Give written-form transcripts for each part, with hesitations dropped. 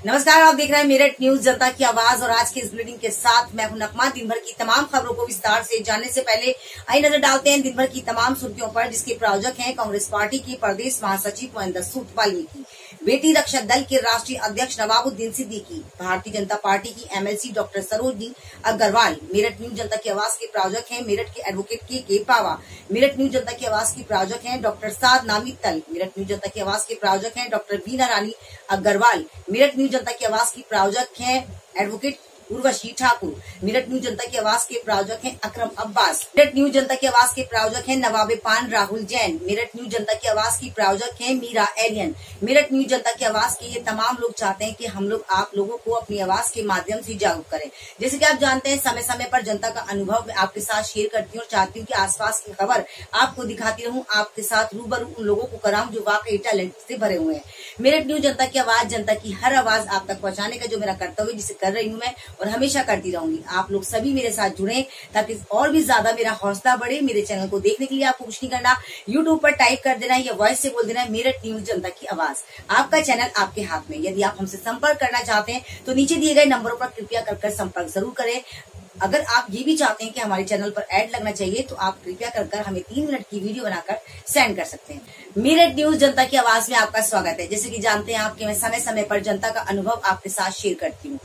नमस्कार, आप देख रहे हैं मेरठ न्यूज जनता की आवाज और आज के इस बुलेटिन के साथ मैं हूं नकमा। दिन भर की तमाम खबरों को विस्तार से जानने से पहले आइए नजर डालते हैं दिन भर की तमाम सुर्खियों पर, जिसके प्रायोजक हैं कांग्रेस पार्टी के प्रदेश महासचिव महेंद्र सूद वाल्मीकि, बेटी रक्षा दल के राष्ट्रीय अध्यक्ष नवाबुद्दीन सिद्दीकी, भारतीय जनता पार्टी की MLC doctor Sarojini Agrawal. Meerut news जनता की आवाज के प्रायोजक हैं मेरठ के एडवोकेट के पावा। मेरठ न्यूज जनता की आवाज की प्रायोजक हैं डॉक्टर साद नामित्तल। मेरठ न्यूज जनता की आवाज के प्रायोजक हैं डॉक्टर बीना रानी अग्रवाल। मेरठ न्यूज जनता की आवाज की प्रायोजक हैं एडवोकेट उर्वशी ठाकुर। मेरठ न्यूज जनता की आवाज के प्रायोजक हैं अकरम अब्बास। मेरठ न्यूज जनता की आवाज के प्रायोजक हैं नवाबे पान राहुल जैन। मेरठ न्यूज जनता की आवाज की प्रायोजक हैं मीरा एलियन। मेरठ न्यूज जनता की आवाज के ये तमाम लोग चाहते हैं कि हम लोग आप लोगों को अपनी आवाज के माध्यम से जागरूक करें। जैसे कि आप जानते हैं, समय समय पर जनता का अनुभव मैं आपके साथ शेयर करती हूँ और चाहती हूँ कि आसपास की खबर आपको दिखाती रहूं, आपके साथ रूबरू उन लोगों को कराऊं जो वाकई टैलेंट से भरे हुए हैं। मेरठ न्यूज जनता की आवाज, जनता की हर आवाज आप तक पहुंचाने का जो मेरा कर्तव्य जिसे कर रही हूँ मैं और हमेशा करती रहूंगी। आप लोग सभी मेरे साथ जुड़े ताकि और भी ज्यादा मेरा हौसला बढ़े। मेरे चैनल को देखने के लिए आपको कुछ नहीं करना, यूट्यूब पर टाइप कर देना है या वॉइस से बोल देना है मेरठ न्यूज जनता की आवाज। आपका चैनल आपके हाथ में। यदि आप हमसे संपर्क करना चाहते हैं तो नीचे दिए गए नंबरों पर कृपया कर संपर्क जरूर करें। अगर आप ये भी चाहते हैं कि हमारे चैनल पर ऐड लगना चाहिए तो आप कृपया कर हमें 3 मिनट की वीडियो बनाकर सेंड कर सकते हैं। मेरठ न्यूज जनता की आवाज में आपका स्वागत है। जैसे कि जानते हैं आपके मैं समय समय पर जनता का अनुभव आपके साथ शेयर करती हूँ।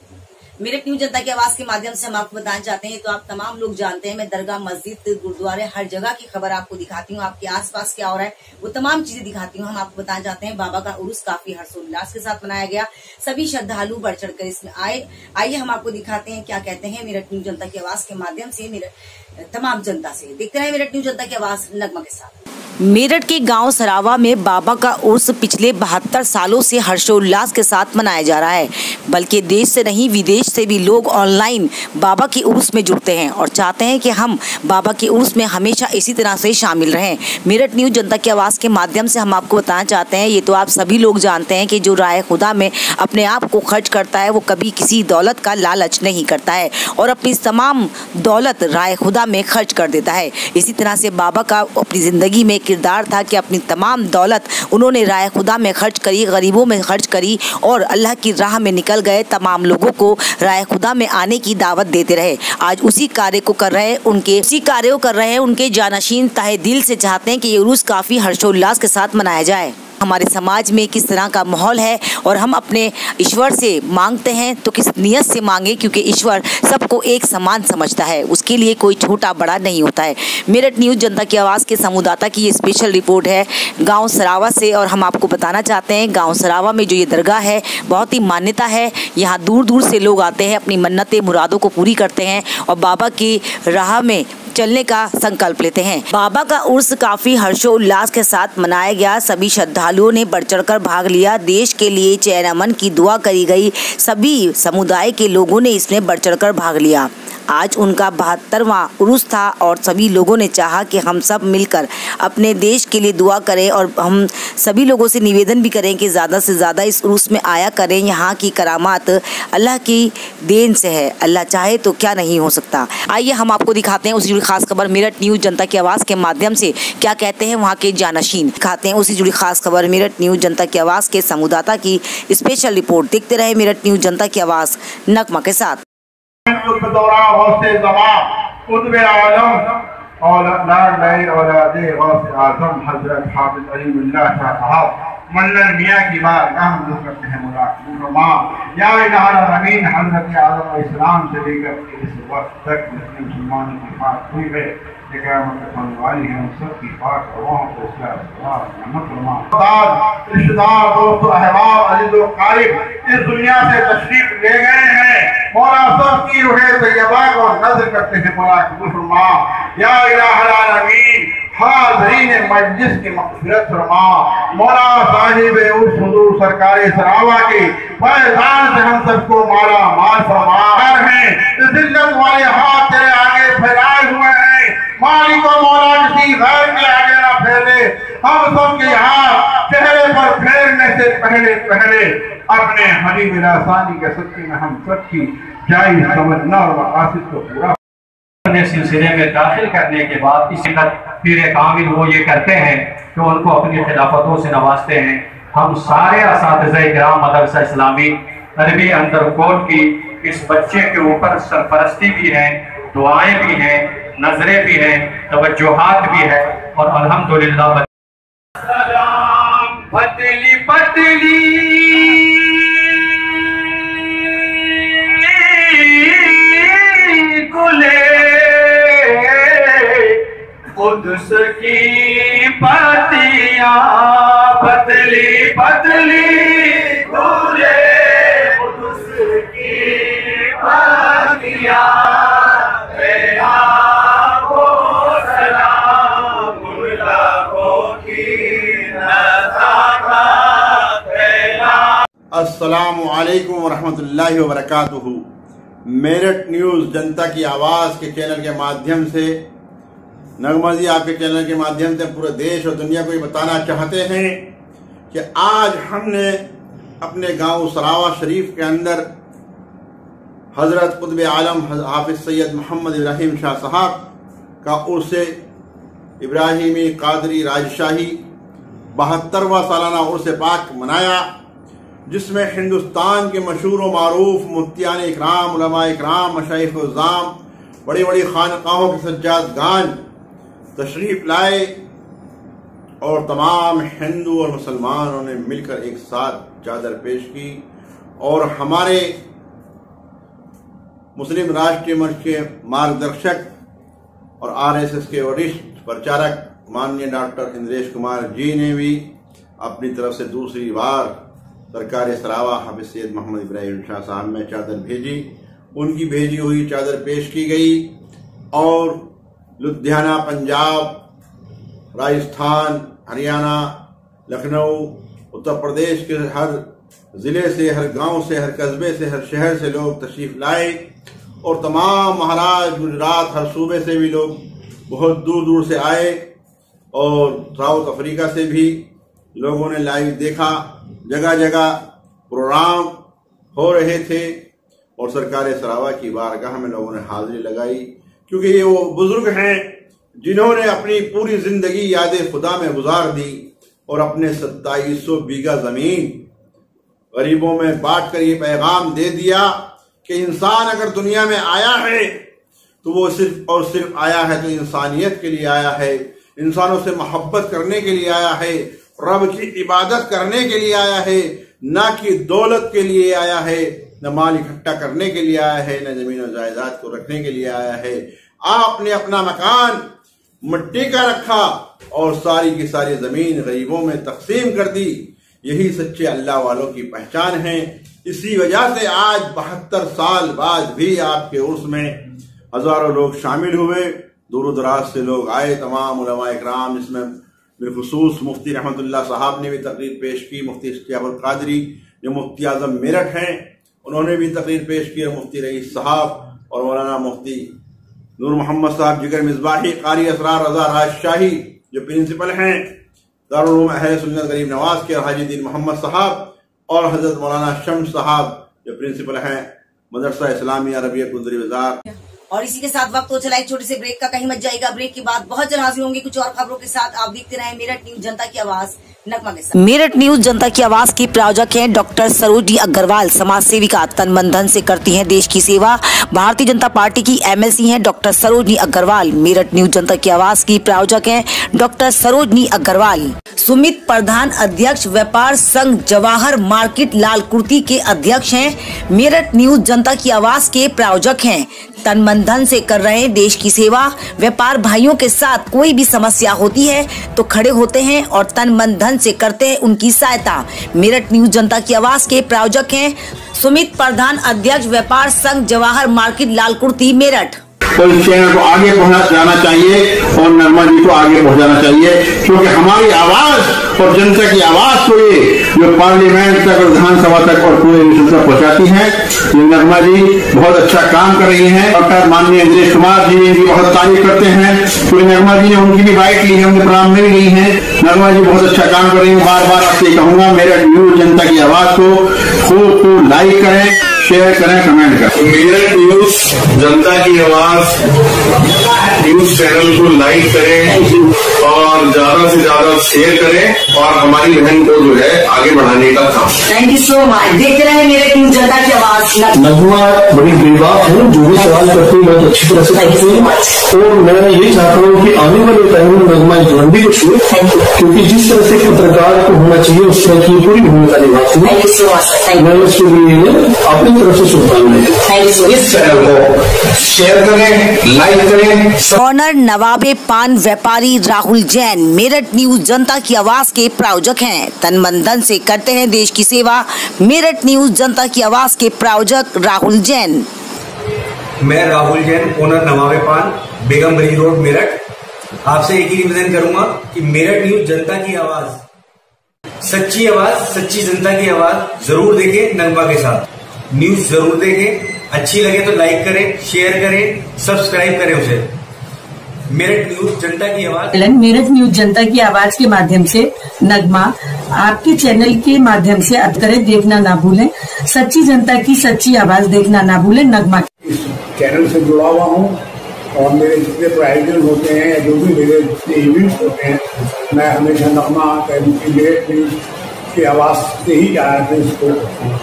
मेरठ न्यूज जनता की आवाज के माध्यम से हम आपको बताना चाहते हैं तो आप तमाम लोग जानते हैं मैं दरगाह, मस्जिद, गुरुद्वारे हर जगह की खबर आपको दिखाती हूँ। आपके आसपास क्या हो रहा है वो तमाम चीजें दिखाती हूँ। हम आपको बताना चाहते हैं बाबा का उर्स काफी हर्षोल्लास के साथ मनाया गया। सभी श्रद्धालु बढ़ चढ़ कर इसमें आए। आइए हम आपको दिखाते हैं क्या कहते हैं मेरठ न्यूज जनता की आवाज के माध्यम से मेरठ तमाम जनता से। देखते रहे मेरठ न्यूज जनता की आवाज नगमा के साथ। मेरठ के गांव सरावा में बाबा का उर्स पिछले 72 सालों से हर्षोल्लास के साथ मनाया जा रहा है। बल्कि देश से नहीं विदेश से भी लोग ऑनलाइन बाबा की उर्स में जुड़ते हैं और चाहते हैं कि हम बाबा की उर्स में हमेशा इसी तरह से शामिल रहें। मेरठ न्यूज जनता की आवाज़ के माध्यम से हम आपको बताना चाहते हैं, ये तो आप सभी लोग जानते हैं कि जो राय खुदा में अपने आप को खर्च करता है वो कभी किसी दौलत का लालच नहीं करता है और अपनी तमाम दौलत राय खुदा में खर्च कर देता है। इसी तरह से बाबा का अपनी ज़िंदगी में किरदार था कि अपनी तमाम दौलत उन्होंने राय खुदा में खर्च करी, गरीबों में खर्च करी और अल्लाह की राह में निकल गए तमाम लोगों को राय खुदा में आने की दावत देते रहे। आज उसी कार्य को कर रहे हैं उनके जानशीन तहे दिल से चाहते हैं कि ये उर्स काफ़ी हर्षोल्लास के साथ मनाया जाए। हमारे समाज में किस तरह का माहौल है और हम अपने ईश्वर से मांगते हैं तो किस नियत से मांगे, क्योंकि ईश्वर सबको एक समान समझता है, उसके लिए कोई छोटा बड़ा नहीं होता है। मेरठ न्यूज जनता की आवाज़ के संवाददाता की ये स्पेशल रिपोर्ट है गांव सरावा से और हम आपको बताना चाहते हैं गांव सरावा में जो ये दरगाह है बहुत ही मान्यता है। यहाँ दूर दूर से लोग आते हैं, अपनी मन्नतें मुरादों को पूरी करते हैं और बाबा की राह में चलने का संकल्प लेते हैं। बाबा का उर्स काफी हर्षोल्लास के साथ मनाया गया। सभी श्रद्धालुओं ने बढ़ चढ़कर भाग लिया। देश के लिए चैन अमन की दुआ करी गई। सभी समुदाय के लोगों ने इसमें बढ़ चढ़कर भाग लिया। आज उनका 72वां उर्स था और सभी लोगों ने चाहा कि हम सब मिलकर अपने देश के लिए दुआ करें और हम सभी लोगों से निवेदन भी करें कि ज़्यादा से ज़्यादा इस उर्स में आया करें। यहाँ की करामात अल्लाह की देन से है, अल्लाह चाहे तो क्या नहीं हो सकता। आइए हम आपको दिखाते हैं उसी जुड़ी खास खबर मेरठ न्यूज जनता की आवाज़ के माध्यम से क्या कहते हैं वहाँ के जानशीन। दिखाते हैं उसी जुड़ी खास खबर मेरठ न्यूज जनता की आवाज़ के संवाददाता की स्पेशल रिपोर्ट। देखते रहे मेरठ न्यूज जनता की आवाज़ नगमा के साथ। मल्लन मियां की बात हम लोग करते हैं मुलाकात या अमीन हजरत आदम इस्लाम से लेकर इस वक्त तक मुसलमानों की बात हुई है वाली है, उन सब की पाक हवाओं को रिश्तेदार दोस्त अहबाब अजीज व क़रीब इस दुनिया से तशरीफ ले गए हैं। मौला सब की रूह तैयबा को नज़र करते हैं। मौला कबूल फरमा या इलाहुल आलमीन। हाज़रीन मजलिस की मग़फ़िरत फरमा। मौला साहिब उस हुज़ूर सरकार सरावा के फैज़ान से हम सबको माला माल फरमा हैं। जिल्लत वाले हाथ तेरे आगे फैलाए हुए हैं। मालिक और मौला किसी गैर के आगे ना फैले। हम सबके यहाँ चेहरे पर फेरने से पहले अपने हबीब रासानी के सत्य में हम सबकी जायज़ समझना और मक़ासिद को पूरा सिलसिले में दाखिल करने के बाद इसी पीर कामिल वो ये करते हैं कि उनको अपनी खिलाफतों से नवाजते हैं। हम सारे असातिज़ा-ए-किराम मदरसा इस्लामी अरबी अंडरकोट की इस बच्चे के ऊपर सरपरस्ती भी है, दुआएं भी हैं, नजरें भी हैं, तवज्जुहात भी है और अल्हम्दुलिल्लाह पतली पतली गुले कुद्स की पतियां, पतली पतली गुले कुद्स की पतियां, अस्सलामु अलैकुम वरहमतुल्लाहि वबरकातुहू। मेरठ न्यूज़ जनता की आवाज़ के चैनल के माध्यम से नगमा जी आपके चैनल के माध्यम से पूरे देश और दुनिया को ये बताना चाहते हैं कि आज हमने अपने गांव सरावा शरीफ के अंदर हज़रत कुतुब आलम हाफिज सैयद मोहम्मद इब्राहिम शाह साहब का उर्स इब्राहिमी कादरी राजशाही 72वां सालाना उर्स पाक मनाया, जिसमें हिंदुस्तान के मशहूर व मारूफ मुफ्तियान इकराम, उलमा इकराम, मशाइख उज़्ज़ाम, बड़ी बड़ी खानकाहों के सज्जादगान तशरीफ लाए और तमाम हिंदू और मुसलमानों ने मिलकर एक साथ चादर पेश की। और हमारे मुस्लिम राष्ट्रीय मंच के मार्गदर्शक और RSS के वरिष्ठ प्रचारक माननीय डॉक्टर इंद्रेश कुमार जी ने भी अपनी तरफ से दूसरी बार सरकार सरावा हाफिज सैयद मोहम्मद इब्राहिम शाह साहब में चादर भेजी। उनकी भेजी हुई चादर पेश की गई और लुधियाना, पंजाब, राजस्थान, हरियाणा, लखनऊ, उत्तर प्रदेश के हर जिले से, हर गांव से, हर कस्बे से, हर शहर से लोग तशरीफ लाए और तमाम महाराष्ट्र, गुजरात, हर सूबे से भी लोग बहुत दूर दूर से आए और साउथ अफ्रीका से भी लोगों ने लाइव देखा। जगह जगह प्रोग्राम हो रहे थे और सरकार सरावा की बारगाह में लोगों ने हाजिरी लगाई, क्योंकि ये वो बुजुर्ग हैं जिन्होंने अपनी पूरी जिंदगी याद खुदा में गुजार दी और अपने 2700 बीघा जमीन गरीबों में बांट कर ये पैगाम दे दिया कि इंसान अगर दुनिया में आया है तो वो सिर्फ और सिर्फ आया है तो इंसानियत के लिए आया है, इंसानों से मोहब्बत करने के लिए आया है, रब की इबादत करने के लिए आया है, ना कि दौलत के लिए आया है, न माल इकट्ठा करने के लिए आया है, न जमीन और जायदाद को रखने के लिए आया है। आपने अपना मकान मिट्टी का रखा और सारी की सारी जमीन गरीबों में तकसीम कर दी। यही सच्चे अल्लाह वालों की पहचान है। इसी वजह से आज 72 साल बाद भी आपके उर्स में हजारों लोग शामिल हुए, दूर दराज से लोग आए, तमाम उलमा इकराम, जिसमें बिलखुसूस मुफ्ती रहमतुल्लाह साहब ने भी तकरीर पेश की, मुफ्ती इश्तियाकुल कादरी जो मुफ्ती आजम मेरठ हैं उन्होंने भी तकरीर पेश की, और मुफ्ती रईस साहब और मौलाना मुफ्ती नूर मोहम्मद साहब जिगर मिसबाही, कारी असरार रजा राजशाही जो प्रिंसिपल हैं दारुल उलूम अहले सुन्नत गरीब नवाज के, हाजी दीन मोहम्मद साहब और हजरत मौलाना शम्स साहब जो प्रिंसिपल हैं मदरसा इस्लामिया रबिया कुंदरी बाजार। और इसी के साथ वक्त हो चला एक छोटे से ब्रेक का, कहीं मत जाएगा। ब्रेक के बाद बहुत जल्द हाजिर होंगे कुछ और खबरों के साथ। आप देखते रहे मेरठ न्यूज जनता की आवाज नगमा के साथ। मेरठ न्यूज जनता की आवाज की प्रायोजक हैं डॉक्टर सरोजनी अग्रवाल, समाज सेविका, तन मन धन से करती हैं देश की सेवा। भारतीय जनता पार्टी की MLC हैं डॉक्टर सरोजनी अग्रवाल। मेरठ न्यूज जनता की आवाज की प्रायोजक हैं डॉक्टर सरोजनी अग्रवाल। सुमित प्रधान अध्यक्ष व्यापार संघ जवाहर मार्केट लालकुर्ती के अध्यक्ष हैं। मेरठ न्यूज जनता की आवाज के प्रायोजक हैं, तन मन धन से कर रहे हैं देश की सेवा। व्यापार भाइयों के साथ कोई भी समस्या होती है तो खड़े होते हैं और तन मन धन से करते हैं उनकी सहायता। मेरठ न्यूज जनता की आवाज के प्रायोजक हैं सुमित प्रधान अध्यक्ष व्यापार संघ जवाहर मार्केट लालकुर्ती मेरठ। तो इस चैनल को आगे पहुंचाना चाहिए और नगमा जी को आगे पहुंचाना चाहिए, क्योंकि हमारी आवाज और जनता की आवाज को ये जो पार्लियामेंट तक और विधानसभा तक और पूरे विश्व तक पहुंचाती है। ये नगमा जी बहुत अच्छा काम कर रही हैं। डॉक्टर माननीय इंद्रेश कुमार जी इनकी बहुत तारीफ करते हैं, तो नगमा जी ने उनकी भी बाइट ली है, उनके प्रोग्राम में भी गई है। नगमा जी बहुत अच्छा काम कर रही है। बार बार आपसे कहूंगा मेरठ न्यूज जनता की आवाज को खूब लाइक करें, शेयर करें, कमेंट करें। मेरठ न्यूज जनता की आवाज न्यूज चैनल को लाइक करें और ज्यादा से ज्यादा शेयर करें और हमारी बहन को जो है आगे बढ़ाने का काम। Thank you so much. देखते रहे मेरठ न्यूज जनता की आवाज। नगमा बड़ी बेबाक है, जो भी सवाल करती है बहुत अच्छी तरह से करती है और मैं ये चाहता हूँ कि आने वाले टाइम में नगमा इस लंबी को छुए, क्योंकि जिस तरह से पत्रकार को होना चाहिए उस तरह की पूरी भूमिका निभाती है। Thank you so much. मैं उसके लिए अपनी तरफ से शुभकामनाएं। इस चैनल को शेयर करें, लाइक करें। ऑनर नवाबे पान व्यापारी राहुल जैन मेरठ न्यूज जनता की आवाज के प्रायोजक हैं। तन मन धन से करते हैं देश की सेवा। मेरठ न्यूज जनता की आवाज के प्रायोजक राहुल जैन। मैं राहुल जैन, ओनर नवाबे पान, बेगम बरी रोड, मेरठ। आपसे एक ही निवेदन करूंगा कि मेरठ न्यूज जनता की आवाज, सच्ची आवाज, सच्ची जनता की आवाज जरूर देखें। नगमा के साथ न्यूज जरूर देखें। अच्छी लगे तो लाइक करें, शेयर करें, सब्सक्राइब करें उसे। मेरठ न्यूज जनता की आवाज। मेरठ न्यूज जनता की आवाज के माध्यम से नगमा आपके चैनल के माध्यम से अब करें, देखना ना भूलें। सच्ची जनता की सच्ची आवाज देखना ना भूलें। नगमा इस चैनल से जुड़ा हुआ हूँ और मेरे जितने प्रायोजन होते हैं या जो भी मेरे जितने इवेंट्स होते हैं, मैं हमेशा नगमा मेरठ न्यूज की आवाज से ही इसको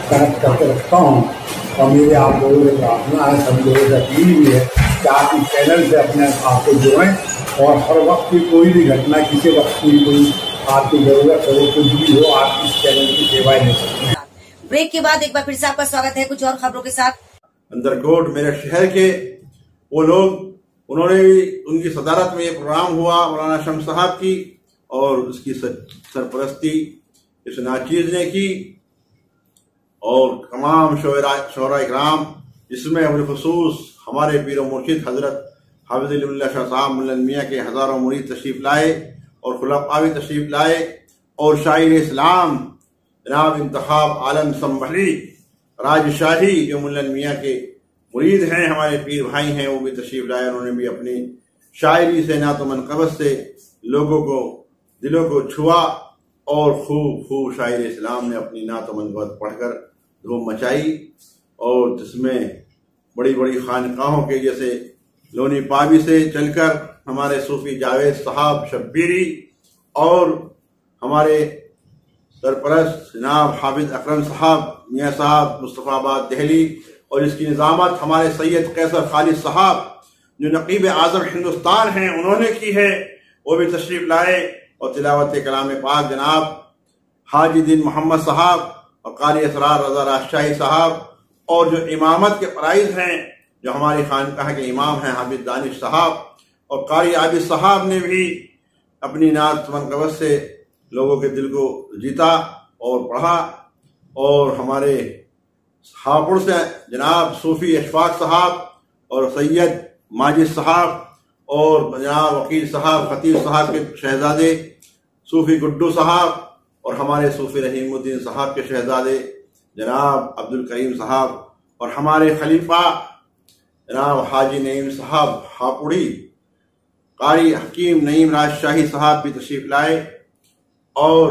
कनेक्ट करके रखता हूँ। और मेरे आप लोगों से प्रार्थना है, सब लोगों से अपील भी है कि आप इस चैनल से अपने आप को जोड़ें और हर वक्त की कोई भी घटना, किसी वक्त की कोई आपकी जरूरत हो, कुछ भी हो, आप इस चैनल की सेवाएं ले सकते हैं। ब्रेक के बाद एक बार फिर से आपका स्वागत है कुछ और खबरों के साथ। अंदरकोट मेरे शहर के वो लोग, उन्होंने भी, उनकी सदारत में ये प्रोग्राम हुआ मौलाना शम्स साहब की और उसकी सरपरस्ती इस नाचीज ने की और तमाम शोरा इकराम, जिसमें अबुल खसूस हमारे पीर मुर्शिद हजरत हाफिज़ शाह साहब मुल्ला मियाँ के हजारों मुरीद तशरीफ लाए और खुलाफा भी तशरीफ लाए और शायर इस्लाम जनाब इंतखाब आलम संभली राजशाही जो मुल्ला मियाँ के मुरीद हैं, हमारे पीर भाई हैं, वो भी तशरीफ लाए। उन्होंने भी अपनी शायरी से नातो मनक़बत से लोगों को दिलों को छुआ और खूब शायर इस्लाम ने अपनी नातो मनक़बत पढ़कर धूम मचाई और जिसमें बड़ी बड़ी खानकाहों के जैसे लोनी पाबी से चलकर हमारे सूफी जावेद साहब शब्बीरी और हमारे सरपरस्त जनाब हाफिज अकरम साहब मियाँ साहब मुस्तफ़ाबाद दिल्ली और इसकी निज़ामत हमारे सैयद कैसर खालिद साहब जो नकीब आज़म हिंदुस्तान हैं, उन्होंने की है, वो भी तशरीफ लाए और तिलावत कलाम पाक जनाब हाजी दिन मोहम्मद साहब और कारी असरार रजा राजशाही साहब और जो इमामत के प्राइज हैं, जो हमारी खानकाह के इमाम हैं हाफिज दानिश साहब और कारी आबिद साहब ने भी अपनी नात मनक़बत से लोगों के दिल को जीता और पढ़ा। और हमारे हापुड़ से जनाब सूफी अशफाक साहब और सैयद माजिद साहब और जनाब वकील साहब खतीब साहब के शहजादे सूफी गुड्डू साहब और हमारे सूफी रहीमुद्दीन साहब के शहजादे जनाब अब्दुल करीम साहब और हमारे खलीफा जनाब हाजी नईम साहब हापुड़ी, कारी हकीम नईम राजशाही साहब भी तशरीफ लाए और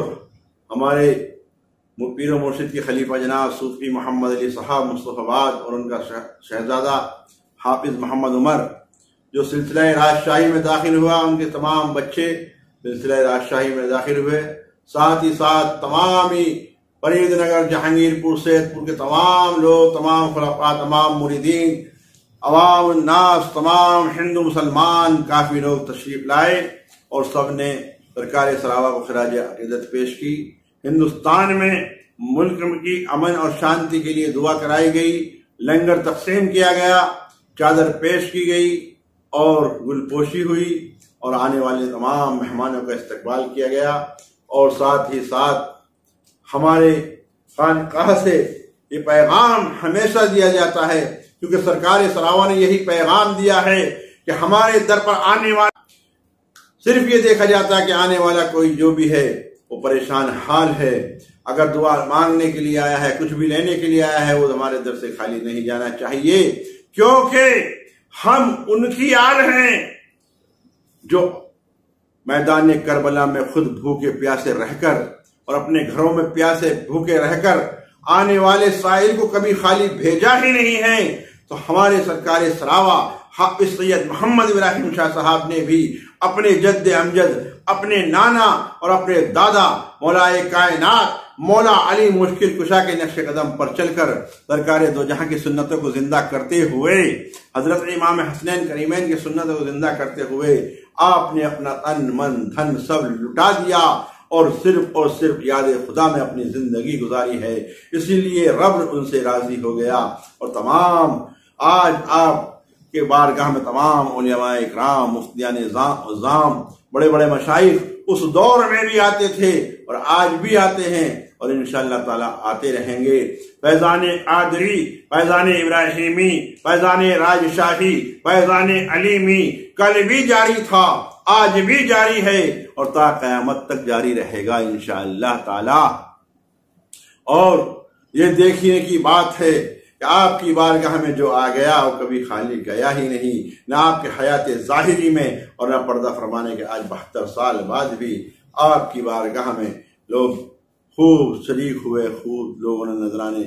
हमारे पीर मुर्शिद के खलीफा जनाब सूफी मोहम्मद अली साहब मुस्तफ़ाबाद और उनका शहजादा हाफिज मोहम्मद उमर जो सिलसिला राजशाही में दाखिल हुआ, उनके तमाम बच्चे सिलसिला राजशाही में दाखिल हुए। साथ ही साथ तमाम ही फरीदनगर, जहांगीरपुर, सैदपुर के तमाम लोग, तमाम खुलाफा, तमाम मुरीदीन, अवाम नास, तमाम हिंदू मुसलमान काफ़ी लोग तशरीफ लाए और सब ने सरकार सरावा को खराज अक़ीदत पेश की। हिंदुस्तान में मुल्क की अमन और शांति के लिए दुआ कराई गई, लंगर तकसीम किया गया, चादर पेश की गई और गुलपोशी हुई और आने वाले तमाम मेहमानों का इस्तकबाल किया गया। और साथ ही साथ हमारे खानकाह से ये पैगाम हमेशा दिया जाता है, क्योंकि सरकार सरावा ने यही पैगाम दिया है कि हमारे दर पर आने वाला, सिर्फ ये देखा जाता है कि आने वाला कोई जो भी है वो परेशान हाल है, अगर दुआ मांगने के लिए आया है, कुछ भी लेने के लिए आया है, वो हमारे दर से खाली नहीं जाना चाहिए, क्योंकि हम उनकी आल हैं जो मैदान करबला में खुद भूखे प्यासे रहकर और अपने घरों में प्यासे भूखे रहकर आने वाले साइल को कभी खाली भेजा ही नहीं है। तो हमारे सरकार सरावा हाफिज सैयद मोहम्मद इब्राहिम शाह साहब ने भी अपने जद्द अमजद, अपने नाना और अपने दादा मौलाए कायनात मौला अली मुश्किल कुशा के नक्शे कदम पर चलकर सरकार दो जहां की सुन्नतों को जिंदा करते हुए, हजरत इमाम हसनैन करीमैन की सुन्नतों को जिंदा करते हुए आपने अपना तन मन धन सब लुटा दिया और सिर्फ याद खुदा में अपनी जिंदगी गुजारी है। इसीलिए रब उनसे राजी हो गया और तमाम आज आपके बारगाह में तमाम उलमाए इकराम, मुफ्तियान निज़ाम, बड़े बड़े मशाइख उस दौर में भी आते थे और आज भी आते हैं और इंशाअल्लाह ताला आते रहेंगे। फैजान आदरी, फैजान इब्राहिमी, फैजान राजशाही, फैजान अलीमी कल भी जारी था, आज भी जारी है और ता क़यामत तक जारी रहेगा इंशाअल्लाह ताला। और ये देखने की बात है कि आपकी बारगाह में जो आ गया वो कभी खाली गया ही नहीं, न आपके हयात ज़ाहिरी में और न पर्दा फरमाने के आज 72 साल बाद भी आपकी बारगाह में लोग खूब शरीक हुए, खूब लोगों ने नजराने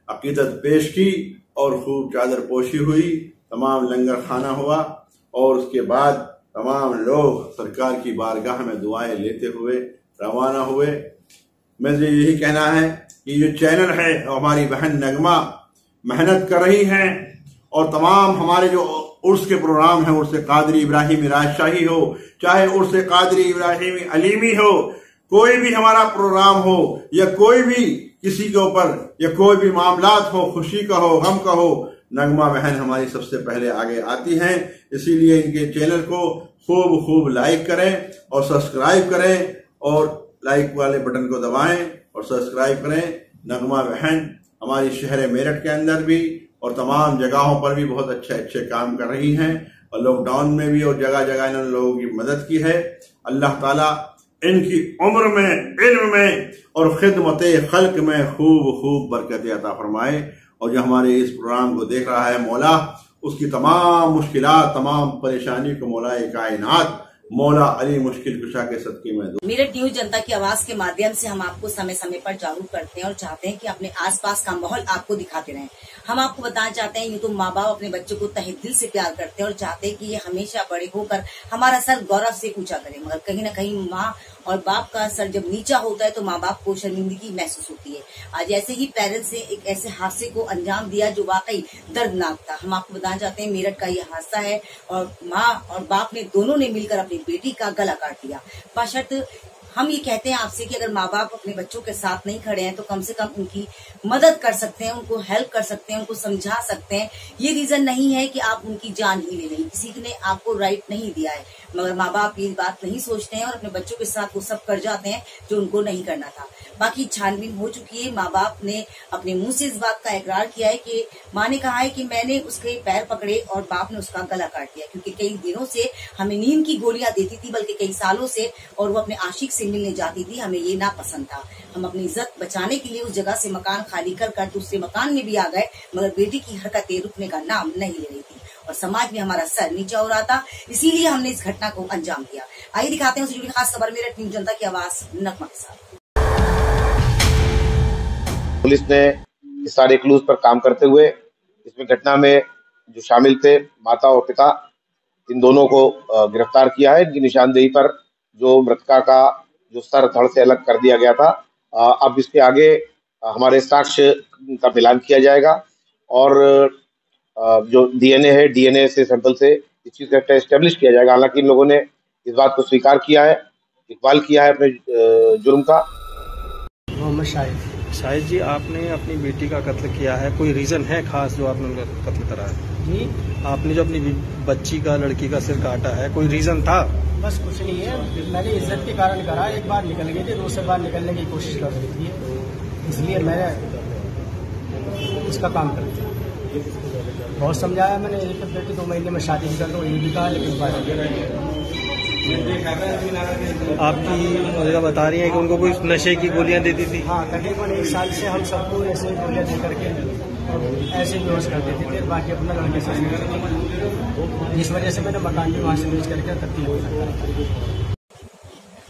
अकीदत पेश की और खूब चादर पोशी हुई, तमाम लंगर खाना हुआ और उसके बाद तमाम लोग सरकार की बारगाह में दुआएं लेते हुए रवाना हुए। मुझे यही कहना है कि जो चैनल है हमारी बहन नगमा मेहनत कर रही हैं और तमाम हमारे जो उर्स के प्रोग्राम हैं, उर्स कादरी इब्राहिमी राजशाही हो, चाहे उर्स कादरी इब्राहिमी अलीमी हो, कोई भी हमारा प्रोग्राम हो या कोई भी किसी के ऊपर या कोई भी मामलात हो, खुशी का हो, गम का हो, नगमा बहन हमारी सबसे पहले आगे आती हैं। इसीलिए इनके चैनल को खूब लाइक करें और सब्सक्राइब करें और लाइक वाले बटन को दबाएं और सब्सक्राइब करें। नगमा बहन हमारी शहर मेरठ के अंदर भी और तमाम जगहों पर भी बहुत अच्छे काम कर रही हैं और लॉकडाउन में भी और जगह जगह इन्होंने लोगों की मदद की है। अल्लाह ताला इनकी उम्र में, इल्म में और खिदमत खल्क में खूब बरकत अता फरमाए और जो हमारे इस प्रोग्राम को देख रहा है मौला उसकी तमाम मुश्किलात, तमाम परेशानी को मौलाए कायनात मौला अली मुश्किल कुशा के सदके में दो। मेरठ न्यूज जनता की आवाज के माध्यम से हम आपको समय समय पर जागरूक करते हैं और चाहते हैं कि अपने आसपास का माहौल आपको दिखाते रहें। हम आपको बताना चाहते हैं, यूं तो माँ बाप अपने बच्चों को तहे दिल से प्यार करते हैं और चाहते हैं कि ये हमेशा बड़े होकर हमारा सर गौरव से ऊंचा करें, मगर कहीं न कहीं माँ और बाप का सर जब नीचा होता है तो माँ बाप को शर्मिंदगी महसूस होती है। आज ऐसे ही पेरेंट्स ने एक ऐसे हादसे को अंजाम दिया जो वाकई दर्दनाक था। हम आपको बताना चाहते हैं मेरठ का ये हादसा है और माँ और बाप ने दोनों ने मिलकर अपनी बेटी का गला काट दिया। बशर्ते हम ये कहते हैं आपसे कि अगर माँ बाप अपने बच्चों के साथ नहीं खड़े हैं तो कम से कम उनकी मदद कर सकते हैं, उनको हेल्प कर सकते हैं, उनको समझा सकते हैं। ये रीजन नहीं है कि आप उनकी जान ही ले लें, किसी ने आपको राइट नहीं दिया है, मगर माँ बाप ये बात नहीं सोचते हैं और अपने बच्चों के साथ वो सब कर जाते हैं जो उनको नहीं करना था। बाकी छानबीन हो चुकी है, माँ बाप ने अपने मुंह से इस बात का इकरार किया है कि माँ ने कहा है कि मैंने उसके पैर पकड़े और बाप ने उसका गला काट दिया, क्योंकि कई दिनों से हमें नींद की गोलियां देती थी, बल्कि कई सालों से, और वो अपने आशिक से मिलने जाती थी। हमें ये ना पसंद था। हम अपनी इज्जत बचाने के लिए उस जगह से मकान खाली कर दूसरे मकान में भी आ गए, मगर बेटी की हरकतें रुकने का नाम नहीं ले रही थी और समाज में हमारा सर नीचा हो रहा था, इसीलिए हमने इस घटना को अंजाम दिया। आइए दिखाते हैं उससे जुड़ी खास खबर मेरठ न्यूज जनता की आवाज नगमा के साथ। पुलिस ने इस सारे क्लूज पर काम करते हुए इसमें घटना में जो शामिल थे माता और पिता, इन दोनों को गिरफ्तार किया है। इनकी निशानदेही पर जो मृतका का जो सर धड़ से अलग कर दिया गया था, अब इसके आगे हमारे साक्ष्य का मिलान किया जाएगा और जो डीएनए है, डीएनए से सैंपल से इस चीज का एस्टेब्लिश किया जाएगा। हालांकि इन लोगों ने इस बात को स्वीकार किया है, इकबाल किया है अपने जुर्म का। मोहम्मद शाहिद जी, आपने अपनी बेटी का कत्ल किया है, कोई रीजन है खास जो आपने उनका कत्ल करा है? जी, आपने जो अपनी बच्ची का, लड़की का सिर काटा है, कोई रीजन था? बस कुछ नहीं है, मैंने इज्जत के कारण करा। एक बार निकल गई थी, दूसरी बार निकलने की कोशिश कर रही थी, इसलिए मैंने उसका काम कर दिया। बहुत समझाया मैंने, एक बेटी 2 महीने में शादी भी कर लो, ये भी कहा, लेकिन आपकी मुझे बता रही है कि उनको कोई नशे की गोलियां देती थी? हाँ, तकरीबन 1 साल से हम सबको ऐसे गोलियां दे करके ऐसे बेहोश कर देते थे, बाकी अपना लड़के से, जिस वजह से मैंने मकान भी वहाँ से बेच करके तब्दील हो सकता।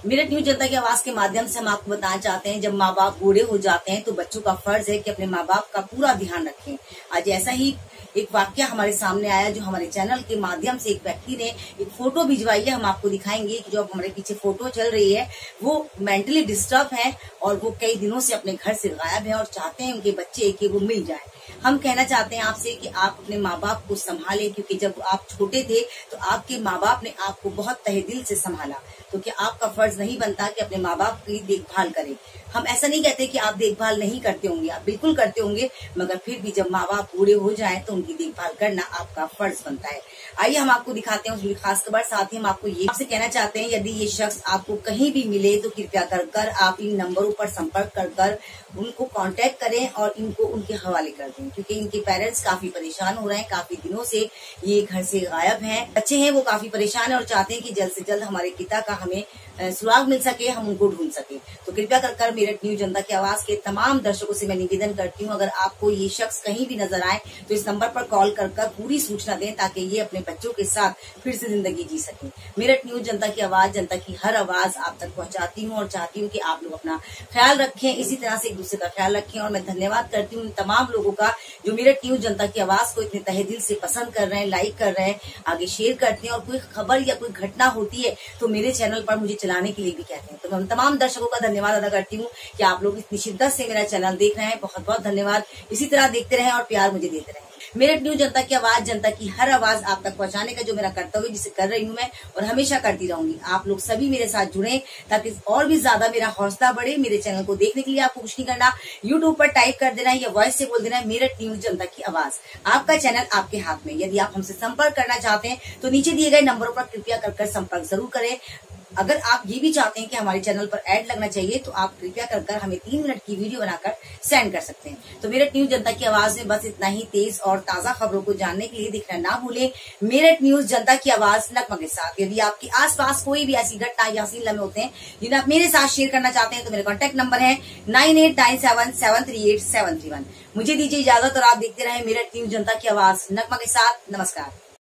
मेरठ न्यूज जनता की आवाज के माध्यम से हम आपको बताना चाहते हैं, जब माँ बाप बूढ़े हो जाते हैं तो बच्चों का फर्ज है कि अपने माँ बाप का पूरा ध्यान रखें। आज ऐसा ही एक वाक्य हमारे सामने आया, जो हमारे चैनल के माध्यम से एक व्यक्ति ने एक फोटो भिजवाई है। हम आपको दिखाएंगे कि जो अब हमारे पीछे फोटो चल रही है वो मेंटली डिस्टर्ब है और वो कई दिनों से अपने घर से गायब है और चाहते हैं उनके बच्चे कि वो मिल जाए। हम कहना चाहते हैं आपसे कि आप अपने माँ बाप को संभालें, क्योंकि जब आप छोटे थे तो आपके माँ बाप ने आपको बहुत तहे दिल से संभाला। तो क्या आपका फर्ज नहीं बनता कि अपने माँ बाप की देखभाल करें? हम ऐसा नहीं कहते कि आप देखभाल नहीं करते होंगे, आप बिल्कुल करते होंगे, मगर फिर भी जब माँ बाप बूढ़े हो जाएं तो उनकी देखभाल करना आपका फर्ज बनता है। आइए हम आपको दिखाते हैं उसकी खास खबर। साथ ही हम आपको ये आपसे कहना चाहते हैं, यदि ये शख्स आपको कहीं भी मिले तो कृपया कर आप इन नंबरों पर संपर्क कर उनको कांटेक्ट करें और इनको उनके हवाले कर दें, क्योंकि इनके पेरेंट्स काफी परेशान हो रहे हैं। काफी दिनों से ये घर से गायब हैं, बच्चे हैं वो काफी परेशान है और चाहते हैं कि जल्द से जल्द हमारे पिता का हमें सुराग मिल सके, हम उनको ढूंढ सके। तो कृपया कर मेरठ न्यूज जनता की आवाज के तमाम दर्शकों से मैं निवेदन करती हूँ, अगर आपको ये शख्स कहीं भी नजर आए तो इस नंबर पर कॉल कर पूरी सूचना दें, ताकि ये अपने बच्चों के साथ फिर से जिंदगी जी सके। मेरठ न्यूज जनता की आवाज, जनता की हर आवाज आप तक पहुंचाती हूँ और चाहती हूँ कि आप लोग अपना ख्याल रखें, इसी तरह से एक दूसरे का ख्याल रखें। और मैं धन्यवाद करती हूँ तमाम लोगों का जो मेरठ न्यूज जनता की आवाज को इतने तहे दिल से पसंद कर रहे हैं, लाइक कर रहे हैं, आगे शेयर करते हैं और कोई खबर या कोई घटना होती है तो मेरे चैनल पर मुझे चलाने के लिए भी कहते हैं। तो मैं तमाम दर्शकों का धन्यवाद अदा करती हूँ कि आप लोग इतनी शिद्दत से मेरा चैनल देख रहे हैं। बहुत बहुत धन्यवाद। इसी तरह देखते रहें और प्यार मुझे देते रहें। मेरठ न्यूज जनता की आवाज, जनता की हर आवाज आप तक पहुंचाने का जो मेरा कर्तव्य, जिसे कर रही हूँ मैं और हमेशा करती रहूंगी। आप लोग सभी मेरे साथ जुड़े ताकि और भी ज्यादा मेरा हौसला बढ़े। मेरे चैनल को देखने के लिए आपको कुछ नहीं करना, यूट्यूब पर टाइप कर देना है या वॉइस से बोल देना है मेरठ न्यूज जनता की आवाज। आपका चैनल आपके हाथ में। यदि आप हमसे संपर्क करना चाहते हैं तो नीचे दिए गए नंबरों पर कृपया कर संपर्क जरूर करें। अगर आप ये भी चाहते हैं कि हमारे चैनल पर ऐड लगना चाहिए तो आप कृपया कर हमें 3 मिनट की वीडियो बनाकर सेंड कर सकते हैं। तो मेरठ न्यूज जनता की आवाज में बस इतना ही। तेज और ताजा खबरों को जानने के लिए देखना ना भूलें मेरठ न्यूज जनता की आवाज नगमा के साथ। यदि आपके आसपास कोई भी ऐसी घटना या हसीन लम्हे होते हैं जिन्हें आप मेरे साथ शेयर करना चाहते हैं तो मेरे कॉन्टेक्ट नंबर है 9897738731। मुझे दीजिए इजाजत और आप देखते रहे मेरठ न्यूज जनता की आवाज नगमा के साथ। नमस्कार।